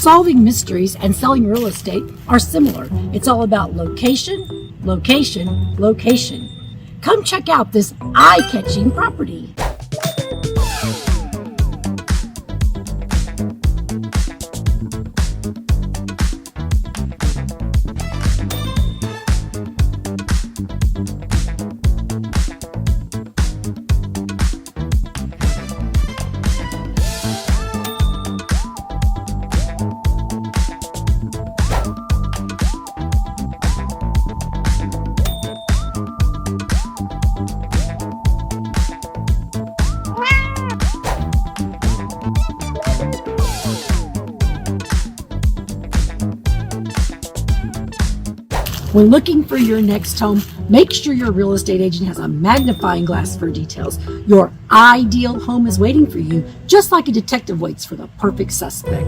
Solving mysteries and selling real estate are similar. It's all about location, location, location. Come check out this eye-catching property. When looking for your next home, make sure your real estate agent has a magnifying glass for details. Your ideal home is waiting for you, just like a detective waits for the perfect suspect.